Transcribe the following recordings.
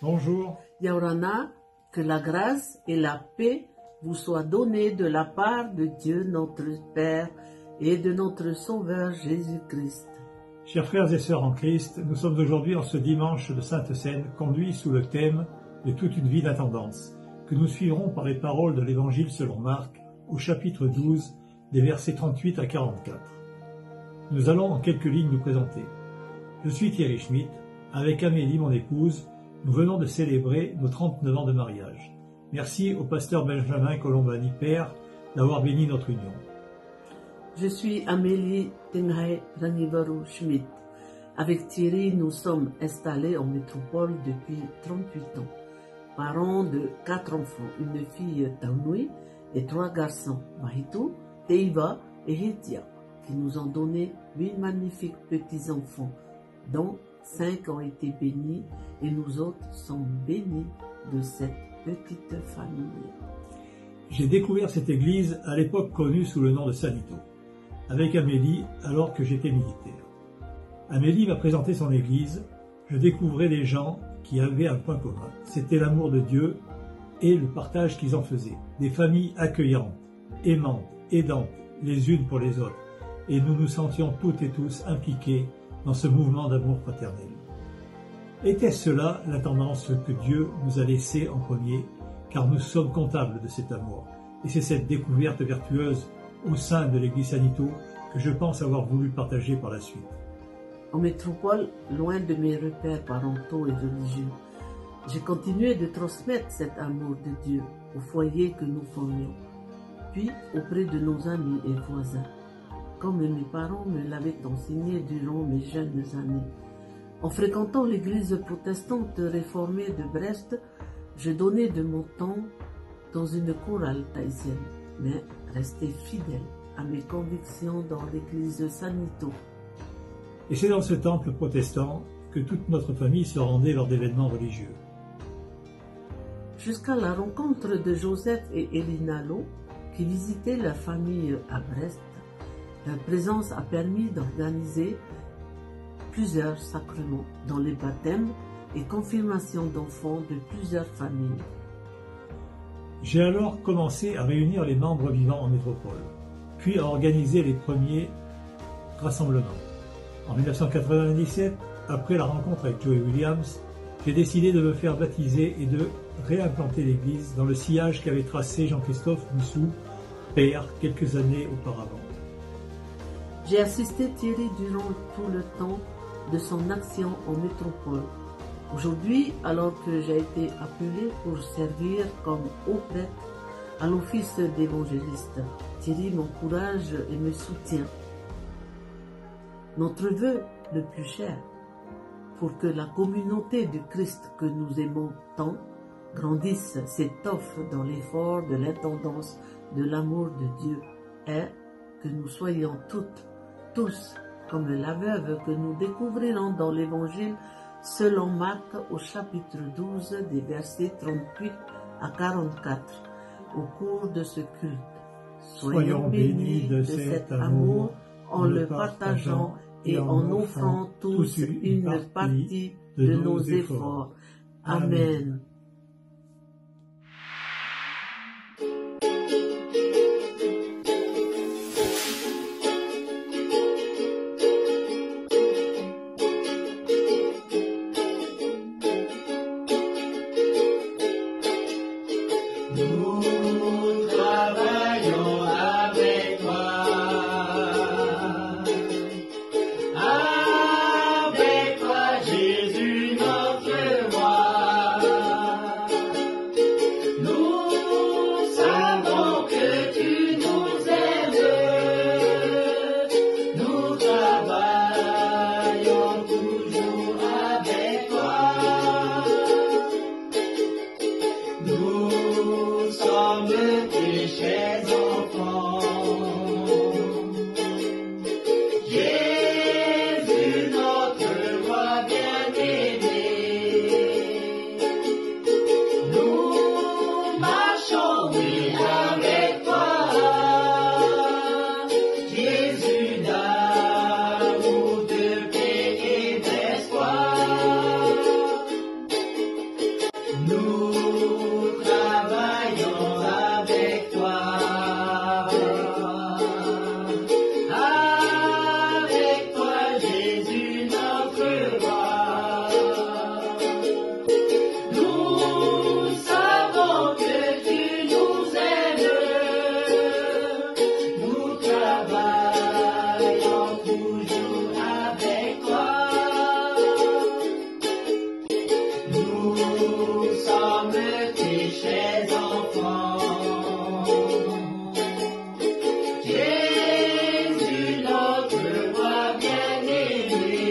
Bonjour. Yaurana, que la grâce et la paix vous soient données de la part de Dieu notre Père et de notre Sauveur Jésus-Christ. Chers frères et sœurs en Christ, nous sommes aujourd'hui en ce dimanche de Sainte Seine, conduits sous le thème de toute une vie d'attendance, que nous suivrons par les paroles de l'Évangile selon Marc, au chapitre 12, des versets 38 à 44. Nous allons en quelques lignes nous présenter. Je suis Thierry Schmitt, avec Amélie, mon épouse. Nous venons de célébrer nos 39 ans de mariage. Merci au pasteur Benjamin Colombani, père, d'avoir béni notre union. Je suis Amélie Tenhay Ranivaru Schmitt. Avec Thierry, nous sommes installés en métropole depuis 38 ans. Parents de 4 enfants, une fille Taunui et 3 garçons, Mahitu, Teiva et Hitia, qui nous ont donné 8 magnifiques petits-enfants, dont 5 ont été bénis et nous autres sommes bénis de cette petite famille. J'ai découvert cette église à l'époque connue sous le nom de Sanito, avec Amélie alors que j'étais militaire. Amélie m'a présenté son église, je découvrais des gens qui avaient un point commun, c'était l'amour de Dieu et le partage qu'ils en faisaient. Des familles accueillantes, aimantes, aidantes les unes pour les autres, et nous nous sentions toutes et tous impliqués dans ce mouvement d'amour fraternel. Était-ce cela la tendance que Dieu nous a laissée en premier, car nous sommes comptables de cet amour, et c'est cette découverte vertueuse au sein de l'église Sanito que je pense avoir voulu partager par la suite. En métropole, loin de mes repères parentaux et religieux, j'ai continué de transmettre cet amour de Dieu au foyer que nous formions, puis auprès de nos amis et voisins, comme mes parents me l'avaient enseigné durant mes jeunes années. En fréquentant l'église protestante réformée de Brest, je donnais de mon temps dans une chorale tahitienne, mais restais fidèle à mes convictions dans l'église Sanito. Et c'est dans ce temple protestant que toute notre famille se rendait lors d'événements religieux. Jusqu'à la rencontre de Joseph et Elina Lo, qui visitaient leur famille à Brest, leur présence a permis d'organiser plusieurs sacrements, dont les baptêmes et confirmations d'enfants de plusieurs familles. J'ai alors commencé à réunir les membres vivants en métropole, puis à organiser les premiers rassemblements. En 1997, après la rencontre avec Joey Williams, j'ai décidé de me faire baptiser et de réimplanter l'église dans le sillage qu'avait tracé Jean-Christophe Moussou, père, quelques années auparavant. J'ai assisté Thierry durant tout le temps de son action en métropole. Aujourd'hui, alors que j'ai été appelé pour servir comme haut prêtre à l'office d'évangéliste, Thierry m'encourage et me soutient. Notre vœu le plus cher, pour que la communauté du Christ que nous aimons tant grandisse, s'étoffe dans l'effort de l'intendance de l'amour de Dieu, est que nous soyons toutes, tous, comme la veuve que nous découvrirons dans l'Évangile selon Marc au chapitre 12 des versets 38 à 44 au cours de ce culte. Soyons bénis de cet amour en le partageant et en offrant tous une partie de nos efforts. Amen. Nous travaillons avec toi. Avec toi, Jésus, notre roi. Nous savons que tu nous aimes. Nous travaillons toujours avec toi. Nous sommes tes chers enfants. Jésus, notre roi bien-aimé. Nous marchons, oui, avec toi. Jésus d'amour, de paix et d'espoir. Nous travaillons avec toi. Avec toi, Jésus, notre roi. Nous savons que tu nous aimes. Nous travaillons toujours avec toi. Nous sommes tes chers enfants. Jésus, notre roi bien-aimé.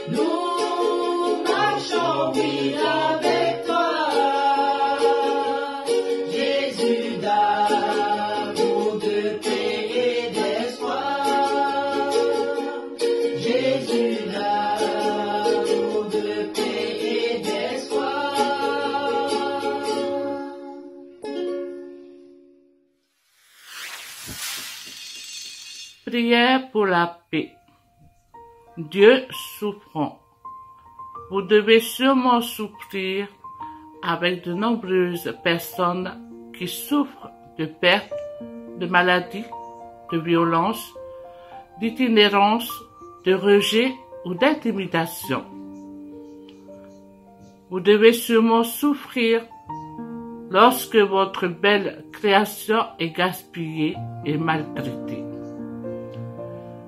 Nous marchons, oui, avec toi. Jésus d'amour, de paix et d'espoir. Jésus d'amour, de paix et d'espoir. Prière pour la paix. Dieu souffrant. Vous devez sûrement souffrir avec de nombreuses personnes qui souffrent de perte, de maladie, de violence, d'itinérance, de rejet ou d'intimidation. Vous devez sûrement souffrir lorsque votre belle création est gaspillée et maltraitée.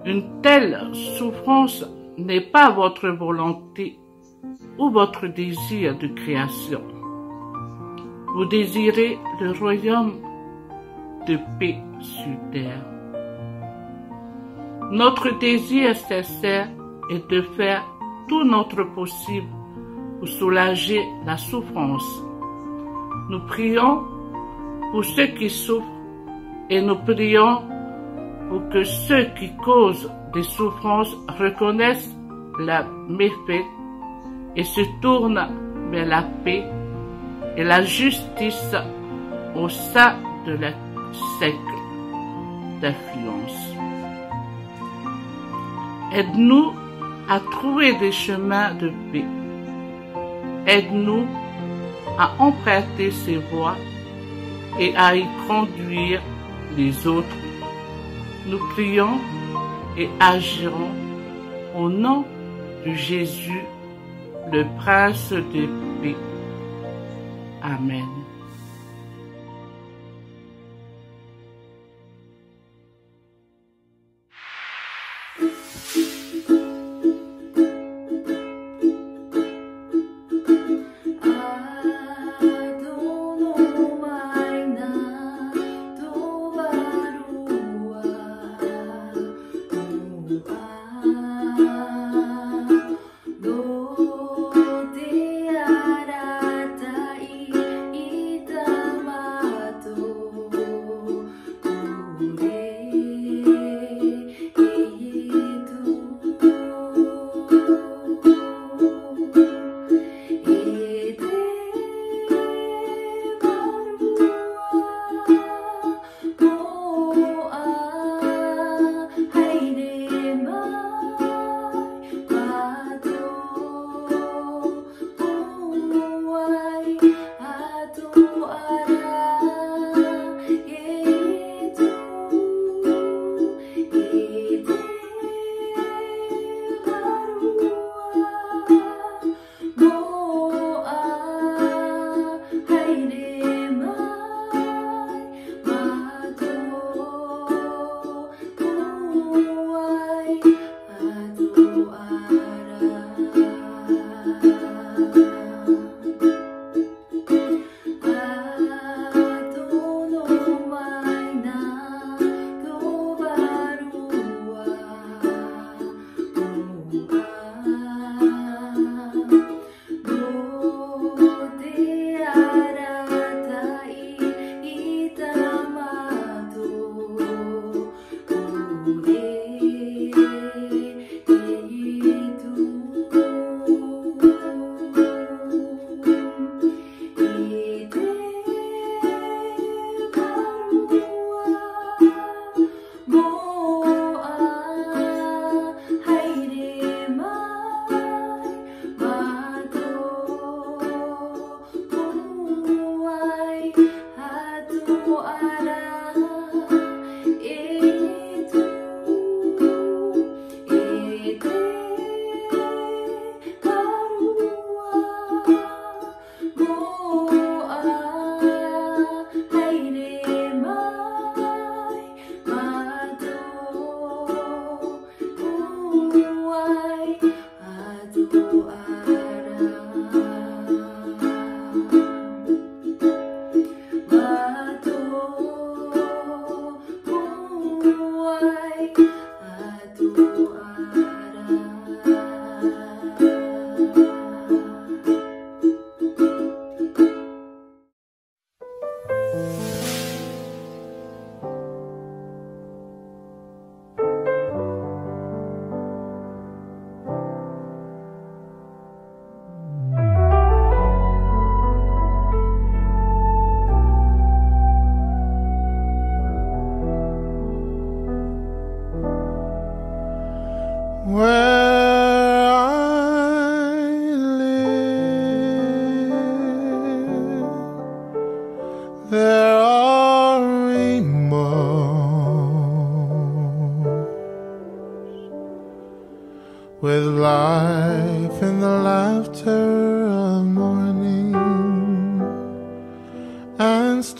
Une telle souffrance n'est pas votre volonté ou votre désir de création. Vous désirez le royaume de paix sur terre. Notre désir sincère est de faire tout notre possible pour soulager la souffrance. Nous prions pour ceux qui souffrent et nous prions pour que ceux qui causent des souffrances reconnaissent la méfait et se tournent vers la paix et la justice au sein de la cercle d'influence. Aide-nous à trouver des chemins de paix. Aide-nous à emprunter ces voies et à y conduire les autres. Nous prions et agirons au nom de Jésus, le Prince de paix. Amen.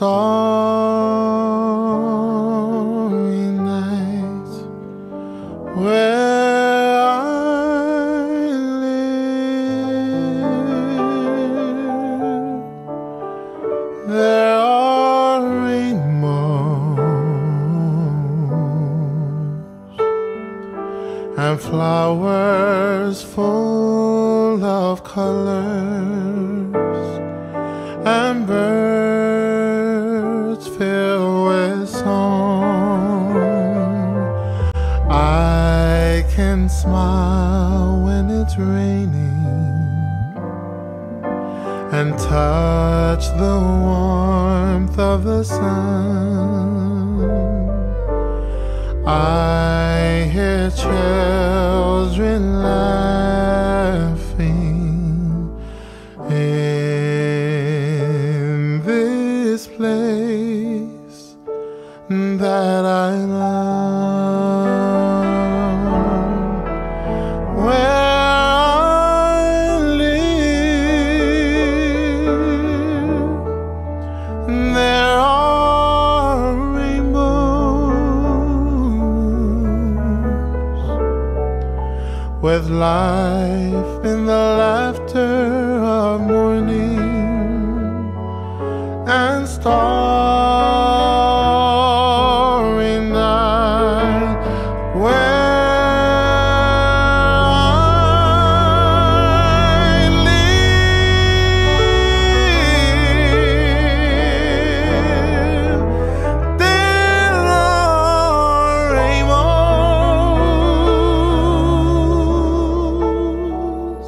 starry nights where I live, there are rainbows and flowers full of colors and birds filled with song. I can smile when it's raining and touch the warmth of the sun. I hear children laughing in this place that I love, where I live. There are rainbows with life in the laughter of morning and starry night where I live. There are rainbows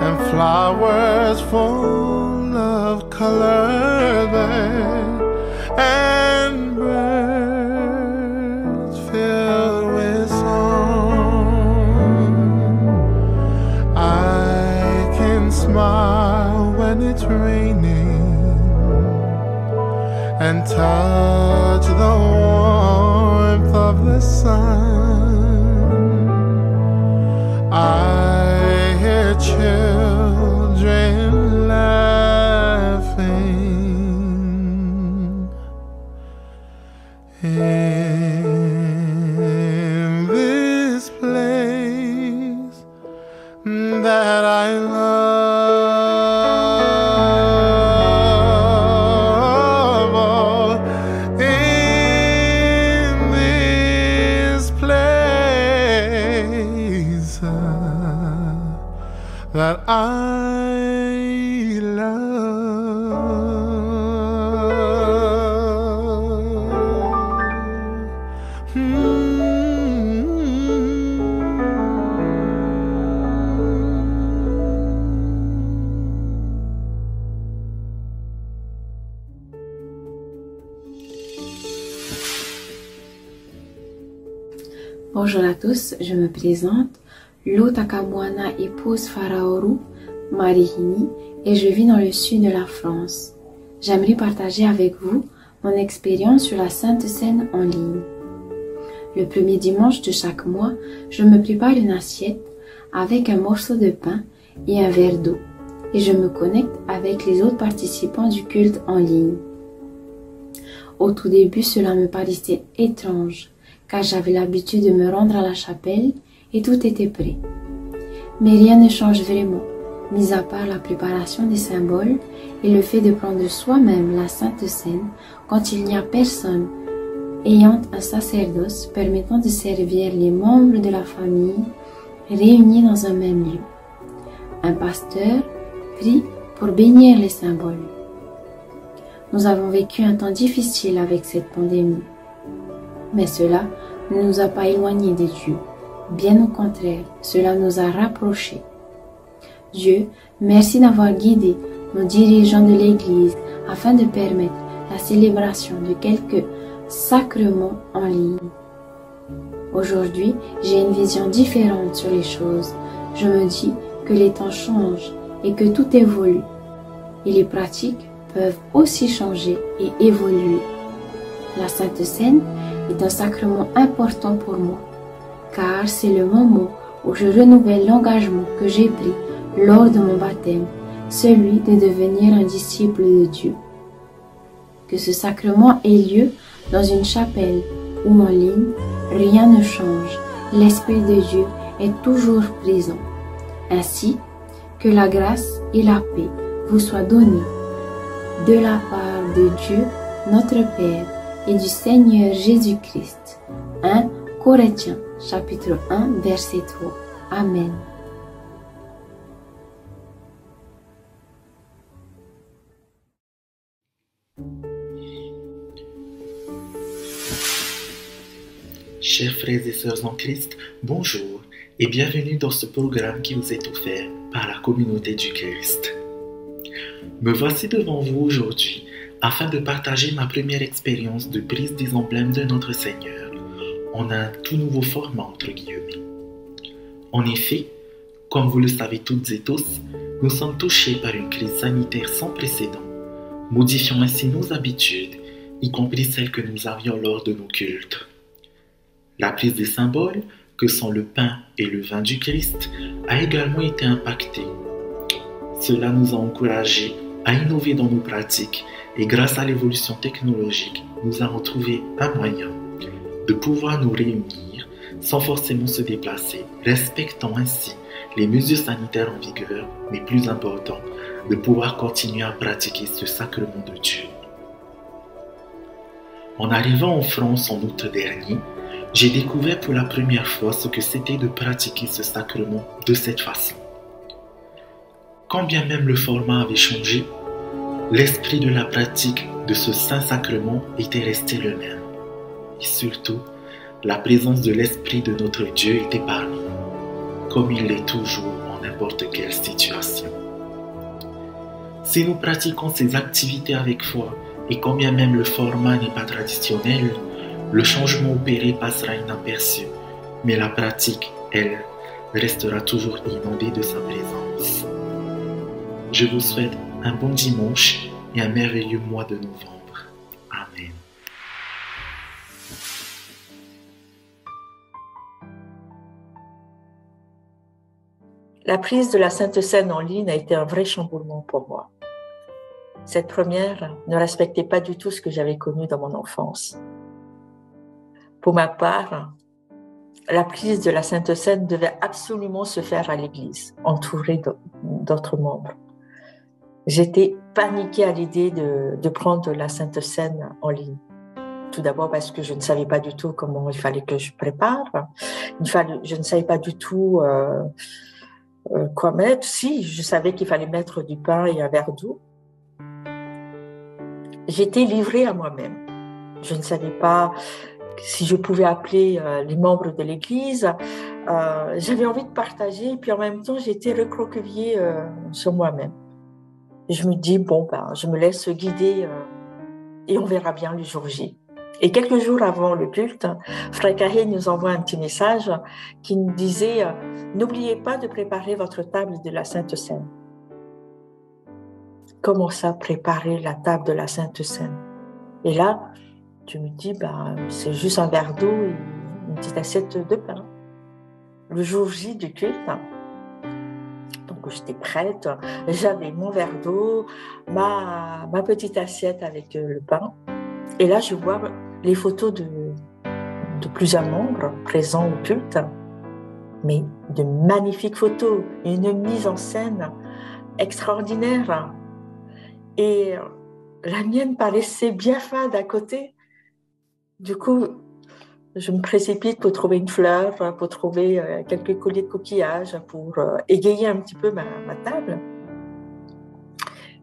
and flowers full of color there, and birds filled with song. I can smile when it's raining and touch the warmth of the sun. I hear children laughing in this place that I love. In this place that I Bonjour à tous, je me présente, Lotakamwana épouse Faraoru Marihini et je vis dans le sud de la France. J'aimerais partager avec vous mon expérience sur la Sainte Seine en ligne. Le premier dimanche de chaque mois, je me prépare une assiette avec un morceau de pain et un verre d'eau et je me connecte avec les autres participants du culte en ligne. Au tout début, cela me paraissait étrange car j'avais l'habitude de me rendre à la chapelle et tout était prêt. Mais rien ne change vraiment, mis à part la préparation des symboles et le fait de prendre soi-même la Sainte Seine quand il n'y a personne ayant un sacerdoce permettant de servir les membres de la famille réunis dans un même lieu. Un pasteur prie pour bénir les symboles. Nous avons vécu un temps difficile avec cette pandémie, mais cela ne nous a pas éloignés de Dieu. Bien au contraire, cela nous a rapprochés. Dieu, merci d'avoir guidé nos dirigeants de l'Église afin de permettre la célébration de quelques sacrements en ligne. Aujourd'hui, j'ai une vision différente sur les choses. Je me dis que les temps changent et que tout évolue. Et les pratiques peuvent aussi changer et évoluer. La Sainte Seine est un sacrement important pour moi, car c'est le moment où je renouvelle l'engagement que j'ai pris lors de mon baptême, celui de devenir un disciple de Dieu. Que ce sacrement ait lieu dans une chapelle ou en ligne, rien ne change. L'Esprit de Dieu est toujours présent. Ainsi, que la grâce et la paix vous soient données de la part de Dieu, notre Père, et du Seigneur Jésus-Christ. 1 Corinthiens, chapitre 1, verset 3. Amen. Chers frères et sœurs en Christ, bonjour et bienvenue dans ce programme qui vous est offert par la communauté du Christ. Me voici devant vous aujourd'hui afin de partager ma première expérience de prise des emblèmes de notre Seigneur en un tout nouveau format entre guillemets. En effet, comme vous le savez toutes et tous, nous sommes touchés par une crise sanitaire sans précédent, modifiant ainsi nos habitudes, y compris celles que nous avions lors de nos cultes. La prise des symboles, que sont le pain et le vin du Christ, a également été impactée. Cela nous a encouragés à innover dans nos pratiques et grâce à l'évolution technologique, nous avons trouvé un moyen de pouvoir nous réunir sans forcément se déplacer, respectant ainsi les mesures sanitaires en vigueur, mais plus important, de pouvoir continuer à pratiquer ce sacrement de Dieu. En arrivant en France en août dernier, j'ai découvert pour la première fois ce que c'était de pratiquer ce sacrement de cette façon. Quand bien même le format avait changé, l'esprit de la pratique de ce saint sacrement était resté le même. Et surtout, la présence de l'Esprit de notre Dieu était parmi nous, comme il l'est toujours en n'importe quelle situation. Si nous pratiquons ces activités avec foi, et quand bien même le format n'est pas traditionnel, le changement opéré passera inaperçu, mais la pratique, elle, restera toujours inondée de sa présence. Je vous souhaite un bon dimanche et un merveilleux mois de novembre. Amen. La prise de la Sainte Seine en ligne a été un vrai chamboulement pour moi. Cette première ne respectait pas du tout ce que j'avais connu dans mon enfance. Pour ma part, la prise de la Sainte Seine devait absolument se faire à l'église, entourée d'autres membres. J'étais paniquée à l'idée de prendre la Sainte Seine en ligne. Tout d'abord parce que je ne savais pas du tout comment il fallait que je prépare. Je ne savais pas du tout quoi mettre. Si, je savais qu'il fallait mettre du pain et un verre d'eau. J'étais livrée à moi-même. Je ne savais pas si je pouvais appeler les membres de l'église. J'avais envie de partager, puis en même temps, j'étais recroquevillée sur moi-même. Je me dis, je me laisse guider et on verra bien le jour J. Et quelques jours avant le culte, Frère Carré nous envoie un petit message qui nous disait « N'oubliez pas de préparer votre table de la Sainte Seine ». Comment ça, préparer la table de la Sainte Seine? Et là, je me dis, c'est juste un verre d'eau et une petite assiette de pain. Le jour J du culte, donc j'étais prête, j'avais mon verre d'eau, ma petite assiette avec le pain. Et là, je vois les photos de plusieurs membres présents au culte, mais de magnifiques photos, une mise en scène extraordinaire. Et la mienne paraissait bien fade à côté. Du coup, je me précipite pour trouver une fleur, pour trouver quelques colliers de coquillages, pour égayer un petit peu ma table.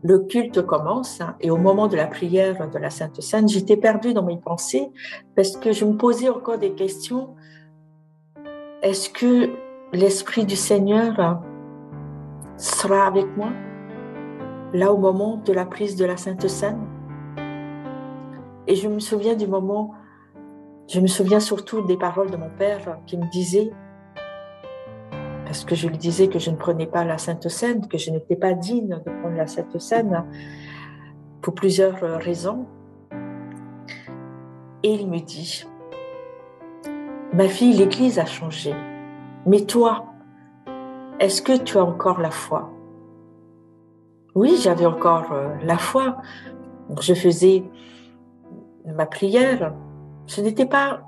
Le culte commence et au moment de la prière de la Sainte Seine, j'étais perdue dans mes pensées parce que je me posais encore des questions. Est-ce que l'Esprit du Seigneur sera avec moi là au moment de la prise de la Sainte Seine? Et je me souviens du moment, je me souviens surtout des paroles de mon père qui me disait, parce que je lui disais que je ne prenais pas la Sainte Seine, que je n'étais pas digne de prendre la Sainte Seine pour plusieurs raisons. Et il me dit, ma fille, l'Église a changé, mais toi, est-ce que tu as encore la foi? Oui, j'avais encore la foi. Je faisais ma prière, ce n'était pas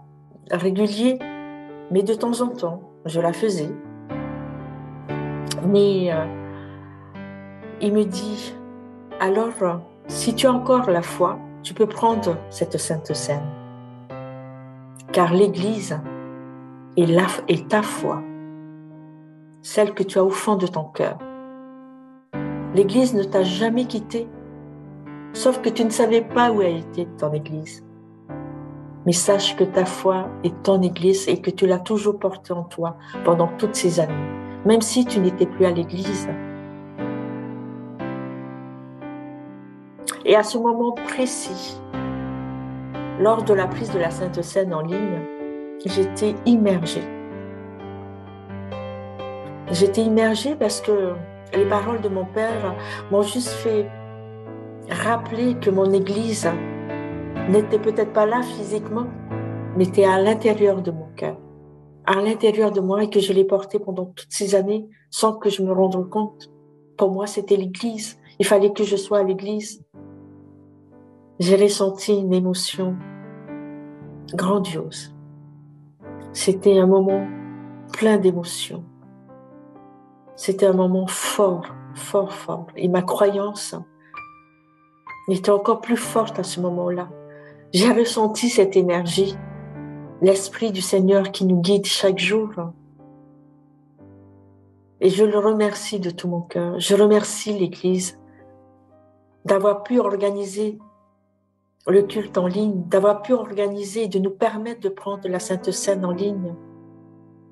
régulier, mais de temps en temps, je la faisais. Mais il me dit, alors, si tu as encore la foi, tu peux prendre cette Sainte Seine. Car l'Église est ta foi, celle que tu as au fond de ton cœur. L'Église ne t'a jamais quitté, sauf que tu ne savais pas où elle était ton Église. Mais sache que ta foi est ton Église et que tu l'as toujours portée en toi pendant toutes ces années, même si tu n'étais plus à l'Église. Et à ce moment précis, lors de la prise de la Sainte Seine en ligne, j'étais immergée. J'étais immergée parce que les paroles de mon père m'ont juste fait rappeler que mon Église n'était peut-être pas là physiquement, mais était à l'intérieur de mon cœur, à l'intérieur de moi, et que je l'ai portée pendant toutes ces années sans que je me rende compte. Pour moi, c'était l'Église. Il fallait que je sois à l'Église. J'ai ressenti une émotion grandiose. C'était un moment plein d'émotions. C'était un moment fort, fort, fort. Et ma croyance était encore plus forte à ce moment-là. J'ai ressenti cette énergie, l'Esprit du Seigneur qui nous guide chaque jour. Et je le remercie de tout mon cœur. Je remercie l'Église d'avoir pu organiser le culte en ligne, d'avoir pu organiser et de nous permettre de prendre la Sainte Seine en ligne.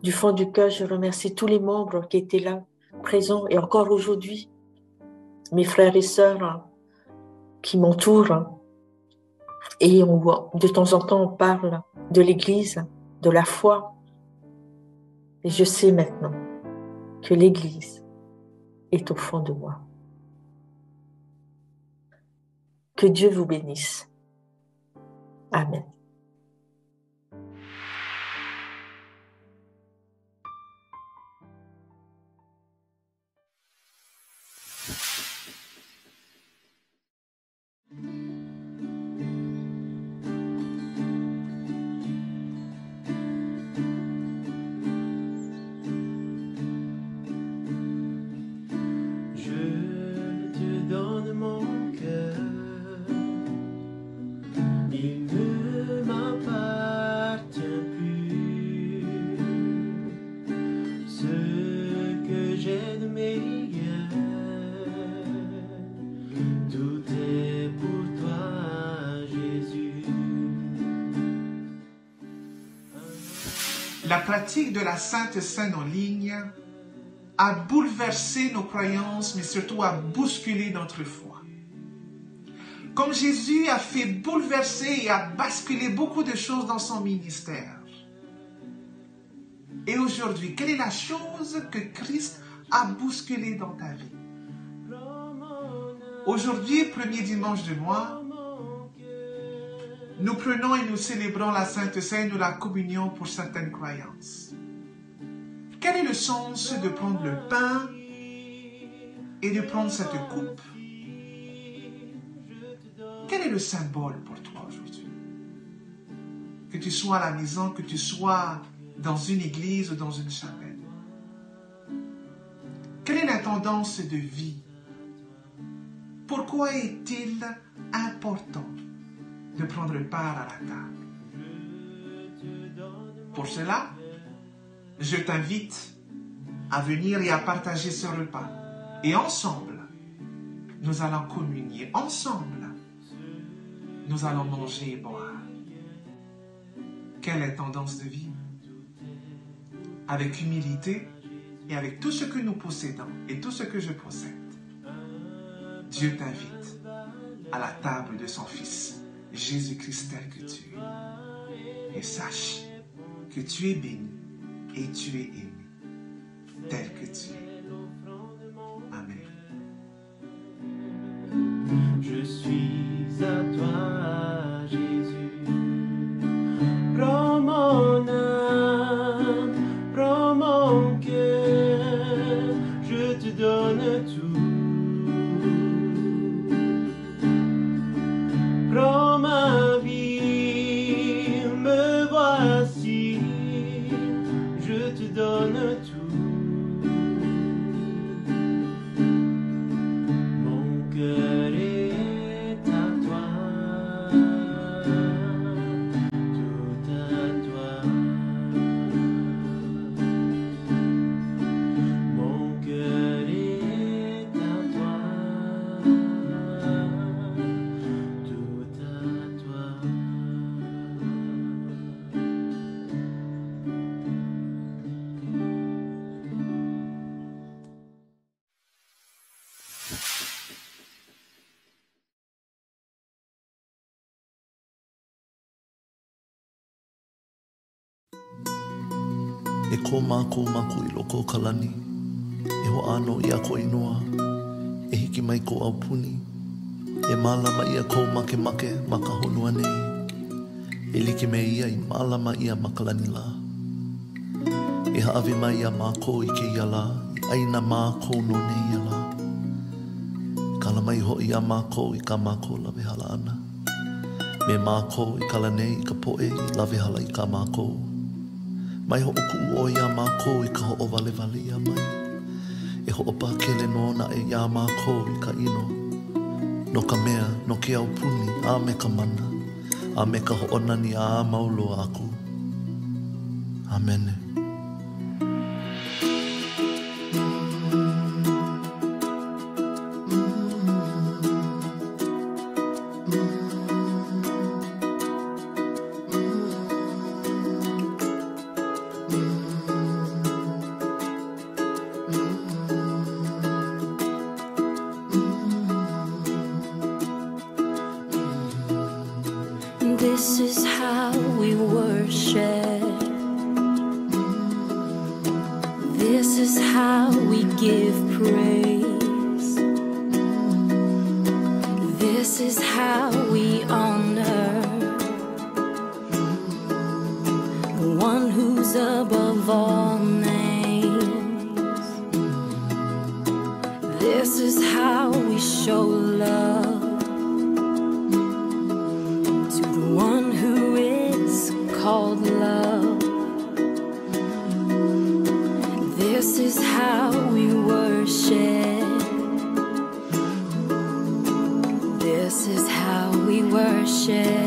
Du fond du cœur, je remercie tous les membres qui étaient là, présents, et encore aujourd'hui, mes frères et sœurs qui m'entourent. Et de temps en temps, on parle de l'Église, de la foi. Et je sais maintenant que l'Église est au fond de moi. Que Dieu vous bénisse. Amen. La pratique de la Sainte Seine en ligne a bouleversé nos croyances, mais surtout a bousculé notre foi. Comme Jésus a fait bouleverser et a basculé beaucoup de choses dans son ministère. Et aujourd'hui, quelle est la chose que Christ a bousculé dans ta vie? Aujourd'hui, premier dimanche du mois, nous prenons et nous célébrons la Sainte Seine ou la communion pour certaines croyances. Quel est le sens de prendre le pain et de prendre cette coupe? Quel est le symbole pour toi aujourd'hui? Que tu sois à la maison, que tu sois dans une église ou dans une chapelle. Quelle est la tendance de vie? Pourquoi est-il important de prendre part à la table? Pour cela, je t'invite à venir et à partager ce repas. Et ensemble, nous allons communier. Ensemble, nous allons manger et boire. Quelle est la tendance de vie? Avec humilité et avec tout ce que nous possédons et tout ce que je possède, Dieu t'invite à la table de son Fils, Jésus-Christ tel que tu es. Et sache que tu es béni et tu es aimé tel que tu es. Amen. Je suis à toi, Jésus. Prends mon âme, prends mon cœur, je te donne tout. Prends ma vie. E ko mākou maku I loko kalani. E ho ano ia ko inoa. E hiki mai ko au puni. E malama ia ko make maka honua nei. E like me ia I malama ia makalani la. E haawe mai ia mākou I ke ia la. I aina mākou no nei ia la. Kala mai ho ia mākou I ka mākou lawe hala ana. Me mākou I kala nei I ka poe I lawe hala I ka mākou. Mai ho oku o ia mākou I ka ho o vale ia mai. E ho opa kele no na e ia mākou I ka ino. No ka mea, no ke au puni, a me ka mana. A me ka ho onani a maulo aku. Amene. This is how we worship. This is how we give praise. This is how we honor the one who's above all names. This is how we show love. One who is called love. This is how we worship. This is how we worship.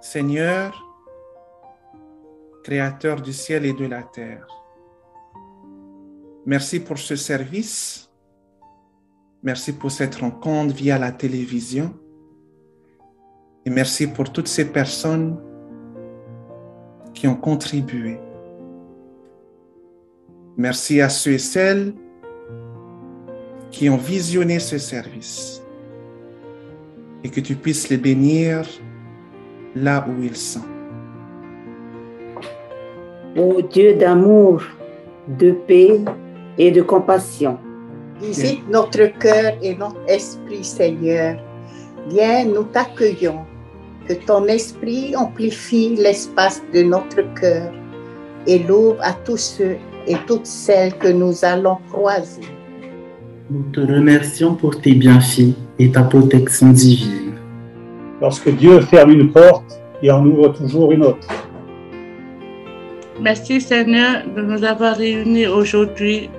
Seigneur, Créateur du ciel et de la terre, merci pour ce service. Merci pour cette rencontre via la télévision. Et merci pour toutes ces personnes qui ont contribué. Merci à ceux et celles qui ont visionné ce service. Et que tu puisses les bénir là où ils sont. Ô Dieu d'amour, de paix et de compassion, visite notre cœur et notre esprit, Seigneur. Viens, nous t'accueillons. Que ton esprit amplifie l'espace de notre cœur et l'ouvre à tous ceux et toutes celles que nous allons croiser. Nous te remercions pour tes bienfaits et ta protection divine. Lorsque Dieu ferme une porte, il en ouvre toujours une autre. Merci Seigneur de nous avoir réunis aujourd'hui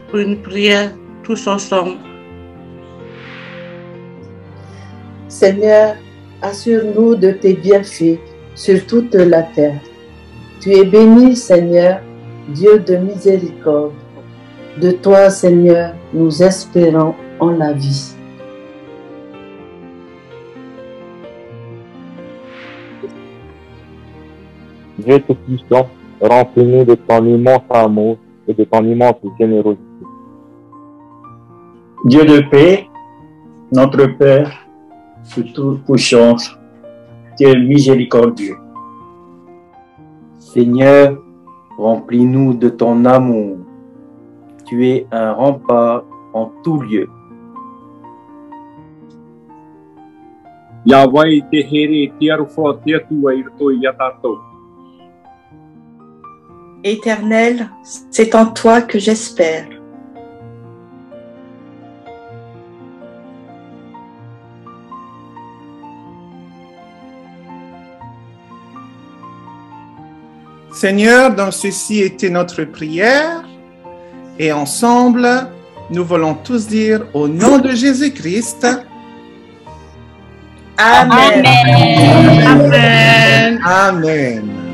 pour une prière tous ensemble. Seigneur, assure-nous de tes bienfaits sur toute la terre. Tu es béni, Seigneur, Dieu de miséricorde. De toi, Seigneur, nous espérons en la vie. Dieu Tout-Puissant, remplis-nous de ton immense amour et de ton immense générosité. Dieu de paix, notre Père, de toute puissance, tu es miséricordieux. Seigneur, remplis-nous de ton amour. Tu es un rempart en tout lieu. Yahweh tehere tiarufo tiatua irto yatato. Éternel, c'est en toi que j'espère. Seigneur, dans ceci était notre prière et ensemble, nous voulons tous dire au nom de Jésus-Christ. Amen. Amen. Amen.